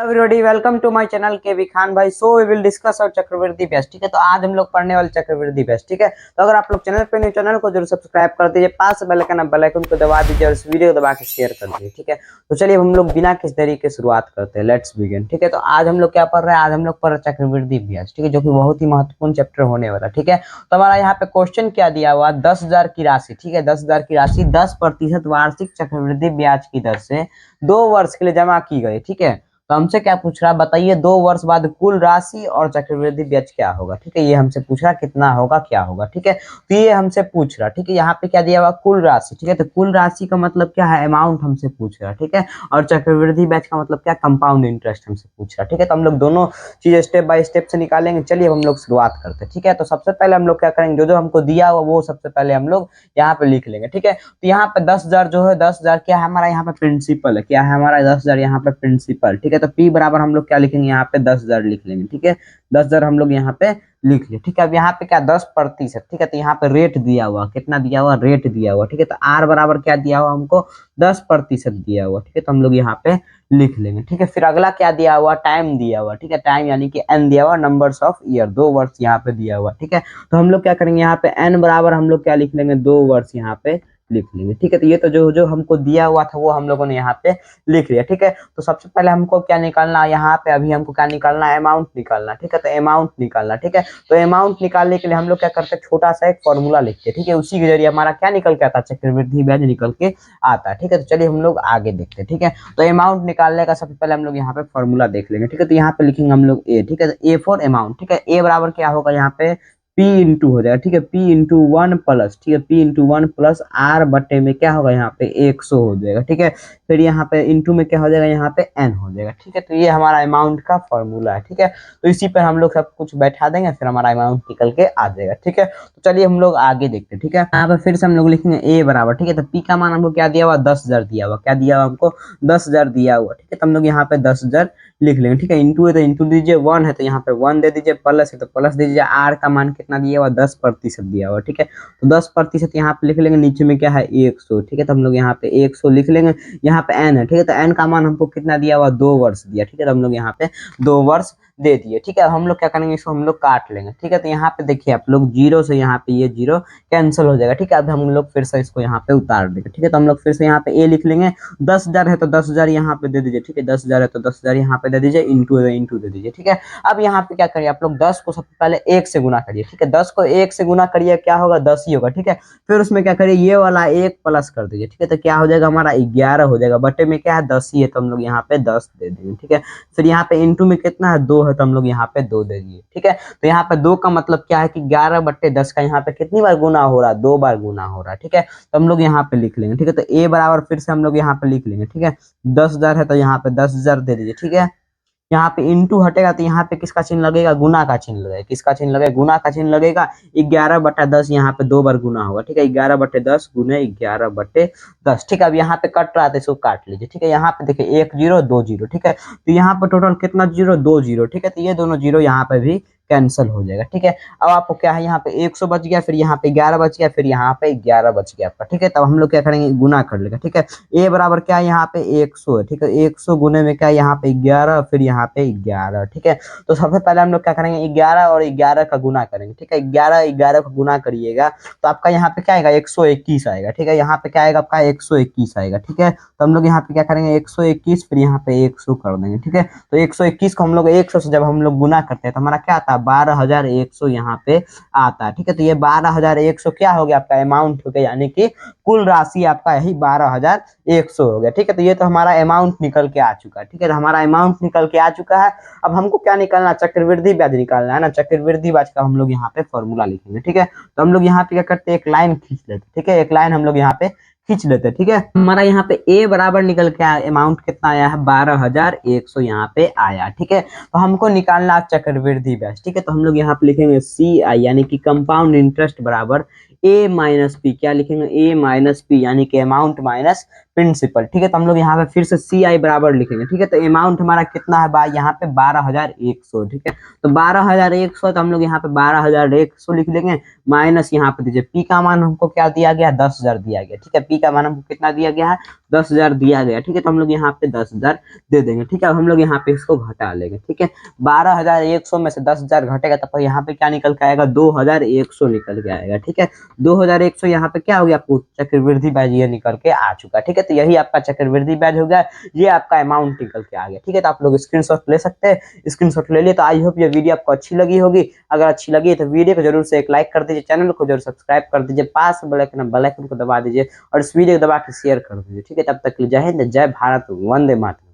Everybody welcome to my channel K V Khan भाई। So we will discuss और चक्रवृद्धि ब्याज। ठीक है, तो आज हम लोग पढ़ने वाले चक्रवृद्धि ब्याज। ठीक है, तो अगर आप लोग चैनल पे न्यू चैनल को जरूर सब्सक्राइब कर दीजिए, पास से बेल आइकन को दबा दीजिए और इस वीडियो को दबा के शेयर कर दीजिए। ठीक है, तो चलिए हम लोग बिना किस देरी के शुरुआत करते हैं। Let's begin. ठीक है, तो आज हम लोग क्या पढ़ रहे हैं? आज हम लोग पढ़ रहे चक्रवृद्धि ब्याज। ठीक है, जो कि बहुत ही महत्वपूर्ण चैप्टर होने वाला। ठीक है, तो हमारा यहाँ पे क्वेश्चन क्या दिया हुआ? 10,000 की राशि। ठीक है, 10,000 की राशि 10% वार्षिक चक्रवृद्धि ब्याज की दर से 2 वर्ष के लिए जमा की गई। ठीक है, तो हमसे क्या पूछ रहा है बताइए, 2 वर्ष बाद कुल राशि और चक्रवृद्धि ब्याज क्या होगा? ठीक है, ये हमसे पूछ रहा कितना होगा, क्या होगा। ठीक है, तो ये हमसे पूछ रहा। ठीक है, यहाँ पे क्या दिया हुआ? कुल राशि। ठीक है, तो कुल राशि का मतलब क्या है? अमाउंट हमसे पूछ रहा। ठीक है, और चक्रवृद्धि ब्याज का मतलब क्या? कंपाउंड इंटरेस्ट हमसे पूछ रहा। ठीक है, तो हम लोग दोनों चीज स्टेप बाय स्टेप से निकालेंगे। चलिए हम लोग शुरुआत करते हैं। ठीक है, तो सबसे पहले हम लोग क्या करेंगे, जो जो हमको दिया हुआ वो सबसे पहले हम लोग यहाँ पे लिख लेंगे। ठीक है, तो यहाँ पे 10,000 जो है, 10,000 क्या है हमारा? यहाँ पे प्रिंसिपल है। क्या है हमारा? 10,000 यहाँ पे प्रिंसिपल। ठीक है, तो P बराबर हम लोग क्या लिखेंगे? यहाँ पे 10,000 लिख लेंगे। ठीक है, 10,000 हम लोग यहाँ पे लिख लिए। ठीक है, अब यहाँ पे क्या? 10%। ठीक है, तो यहाँ पे रेट दिया हुआ, कितना दिया हुआ? रेट दिया हुआ। ठीक है, तो R बराबर क्या दिया हुआ हमको? 10% दिया हुआ। ठीक है, तो हम लोग यहाँ पे लिख लेंगे। ठीक है, फिर अगला क्या दिया हुआ? टाइम दिया हुआ। ठीक है, टाइम यानी कि N दिया हुआ, नंबर्स ऑफ ईयर, 2 वर्ष यहाँ पे दिया हुआ। ठीक है, तो हम लोग क्या करेंगे? यहाँ पे N बराबर हम लोग क्या लिख लेंगे? 2 वर्ष यहाँ पे लिख लेंगे। ठीक है, तो ये तो जो जो हमको दिया हुआ था वो हम लोगों ने यहाँ पे लिख लिया। ठीक है, तो सबसे पहले हमको क्या निकालना है? यहाँ पे अभी हमको क्या निकालना है? अमाउंट निकालना। ठीक है, तो अमाउंट निकालना। ठीक है, तो अमाउंट निकालने के लिए हम लोग क्या करते हैं? छोटा सा एक फॉर्मूला लिखते हैं। ठीक है, उसी के जरिए हमारा क्या निकल के आता है? चक्रवृद्धि ब्याज निकल के आता है। ठीक है, तो चलिए हम लोग आगे देखते हैं। ठीक है, तो अमाउंट निकालने का सबसे पहले हम लोग यहाँ पे फॉर्मूला देख लेंगे। ठीक है, तो यहाँ पे लिखेंगे हम लोग ए। ठीक है, तो ए फॉर अमाउंट। ठीक है, ए बराबर क्या होगा? यहाँ पे P इंटू हो जाएगा। ठीक है, P इंटू 1 प्लस, ठीक है, P इंटू 1 प्लस R बटे में क्या होगा? यहाँ पे 100 हो जाएगा। ठीक है, फिर यहाँ पे इंटू में क्या हो जाएगा? यहाँ पे N हो जाएगा। ठीक है, तो ये हमारा अमाउंट का फॉर्मूला है। ठीक है, तो इसी पर हम लोग सब कुछ बैठा देंगे, फिर हमारा अमाउंट निकल के आ जाएगा। ठीक है, तो चलिए हम लोग आगे देखते हैं। ठीक है, यहाँ पे फिर से हम लोग लिखेंगे A बराबर। ठीक है, तो P का मान हमको क्या दिया हुआ? 10,000 दिया हुआ। क्या दिया हुआ हमको? 10,000 दिया हुआ। ठीक है, तो हम लोग यहाँ पे 10,000 लिख लेंगे। ठीक है, इंटू है तो इंटू दीजिए, 1 है तो यहाँ पे 1 दे दीजिए, प्लस है तो प्लस दीजिए। R का मान कितना दिया हुआ? 10% दिया हुआ। ठीक है, तो 10% यहाँ पे लिख लेंगे। नीचे में क्या है? 100। ठीक है, तो हम लोग यहाँ पे 100 लिख लेंगे। यहाँ पे N है। ठीक है, तो N का मान हमको कितना दिया हुआ? 2 वर्ष दिया। ठीक है, तो हम लोग यहाँ पे 2 वर्ष दे दिए। ठीक है, अब हम लोग क्या करेंगे? इसको हम लोग काट लेंगे। ठीक है, तो यहाँ पे देखिए आप लोग, जीरो से यहाँ पे ये जीरो कैंसिल हो जाएगा। ठीक है, अब हम लोग फिर से इसको यहाँ पे उतार देंगे। ठीक है, तो हम लोग फिर से यहाँ पे ए लिख लेंगे। 10,000 है तो 10,000 यहाँ पे दे दीजिए। ठीक है, 10,000 है तो 10,000 यहाँ पे दे दीजिए, इंटू दे दीजिए। ठीक है, अब यहाँ पे क्या करिए आप लोग? 10 को सबसे पहले 1 से गुना करिए। ठीक है, 10 को 1 से गुना करिए, क्या होगा? 10 ही होगा। ठीक है, फिर उसमें क्या करिए? ये वाला 1 प्लस कर दीजिए। ठीक है, तो क्या हो जाएगा? हमारा 11 हो जाएगा। बटे में क्या है? 10 ही है, तो हम लोग यहाँ पे 10 दे देंगे। ठीक है, फिर यहाँ पे इंटू में कितना है? 2 है, तो हम लोग यहाँ पे 2 दे दिए। ठीक है, तो यहाँ पे 2 का मतलब क्या है कि 11/10 का यहाँ पे कितनी बार गुना हो रहा है? 2 बार गुना हो रहा है। ठीक है, तो हम लोग यहाँ पे लिख लेंगे। ठीक है, तो ए बराबर फिर से हम लोग यहाँ पे लिख लेंगे। ठीक है, 10,000 है तो यहाँ पे 10,000 दे दीजिए। ठीक है, यहाँ पे इंटू हटेगा तो यहाँ पे किसका चिन्ह लगेगा? गुना का चिन्ह लगेगा। किसका चिन्ह लगेगा? गुना का चिन्ह लगेगा। 11/10 यहाँ पे 2 बार गुना होगा। ठीक है, 11/10 गुने 11/10। ठीक है, अब यहाँ पे कट रहा था, इसको काट लीजिए। ठीक है, यहाँ पे देखिए 1 0 2 0। ठीक है, तो यहाँ पे टोटल कितना जीरो? 2 0। ठीक है, तो ये दोनों जीरो यहाँ पे भी कैंसिल हो जाएगा। ठीक है, अब आपको क्या है? यहाँ पे 100 बच गया, फिर यहाँ पे 11 बच गया, फिर यहाँ पे 11 बच गया आपका। ठीक है, तब हम लोग क्या करेंगे? गुना कर लेगा। ठीक है, ए बराबर क्या है? यहाँ पे 100 है। ठीक है, 100 गुने में क्या है? यहाँ पे 11, फिर यहाँ पे 11। ठीक है, तो सबसे पहले हम लोग क्या करेंगे? 11 और 11 का गुना करेंगे। ठीक है, 11 का गुना करिएगा तो आपका यहाँ पे क्या आएगा? 121 आएगा। ठीक है, यहाँ पे क्या आएगा आपका? 121 आएगा। ठीक है, तो हम लोग यहाँ पे क्या करेंगे? 121, फिर यहाँ पे 100 कर देंगे। ठीक है, तो 121 को हम लोग 100 से जब हम लोग गुना करते हैं तो हमारा क्या आता है? 12,100 यहाँ पे आता है। ठीक है, तो ये 12,100 क्या हो गया? आपका अमाउंट हो गया, यानी कि कुल राशि आपका यही 12,100 हो गया। ठीक है, तो ये तो हमारा अमाउंट निकल के आ चुका है। ठीक है, तो हमारा अमाउंट निकल के आ चुका है। अब हमको क्या निकालना? चक्रवृद्धि ब्याज निकालना है ना। चक्रवृद्धि ब्याज का हम लोग यहाँ पे फॉर्मूला लिखेंगे। ठीक है, तो हम लोग यहाँ पे क्या करते हैं? एक लाइन खींच लेते हैं। ठीक है, एक लाइन हम लोग यहाँ पे खींच लेते हैं। ठीक है, हमारा यहाँ पे ए बराबर निकल के आया, अमाउंट कितना आया है? 12,100 यहाँ पे आया। ठीक है, तो हमको निकालना चक्रवृद्धि ब्याज। ठीक है, तो हम लोग यहाँ पे लिखेंगे CI यानी कि कंपाउंड इंटरेस्ट बराबर A माइनस पी। क्या लिखेंगे? A माइनस पी, यानी कि अमाउंट माइनस प्रिंसिपल, ठीक है। तो हम लोग यहाँ पे फिर से सी आई बराबर लिखेंगे, ठीक है। तो अमाउंट हमारा कितना है भाई, यहाँ पे 12,100, ठीक है। तो 12,100, तो हम लोग यहाँ पे 12,100 लिख लेंगे, माइनस यहाँ पे दीजिए पी का मान हमको क्या दिया गया, 10,000 दिया गया, ठीक है। पी का मान हमको कितना दिया गया है, 10,000 दिया गया, ठीक है। तो हम लोग यहाँ पे 10,000 दे देंगे, ठीक है। अब हम लोग यहाँ पे इसको घटा लेंगे, ठीक है। 12,100 में से 10,000 घटेगा तो यहाँ पे क्या निकल के आएगा, 2,100 निकल के आएगा, ठीक है। 2,100 यहाँ पे क्या हो गया, आपको चक्रवृद्धि ब्याज ये निकल के आ चुका, ठीक है। तो यही आपका चक्रवृद्धि ब्याज हो गया, ये आपका अमाउंट निकल के आ गया, ठीक है। तो आप लोग स्क्रीनशॉट ले सकते हैं, स्क्रीनशॉट ले लिए। तो आई होप ये वीडियो आपको अच्छी लगी होगी। अगर अच्छी लगी तो वीडियो को जरूर से एक लाइक कर दीजिए, चैनल को जरूर सब्सक्राइब कर दीजिए, पास में बेल आइकन को दबा दीजिए और इस वीडियो को दबा के शेयर कर दीजिए, ठीक है। तब तक के लिए जय हिंद, जय भारत, वंदे मातरम।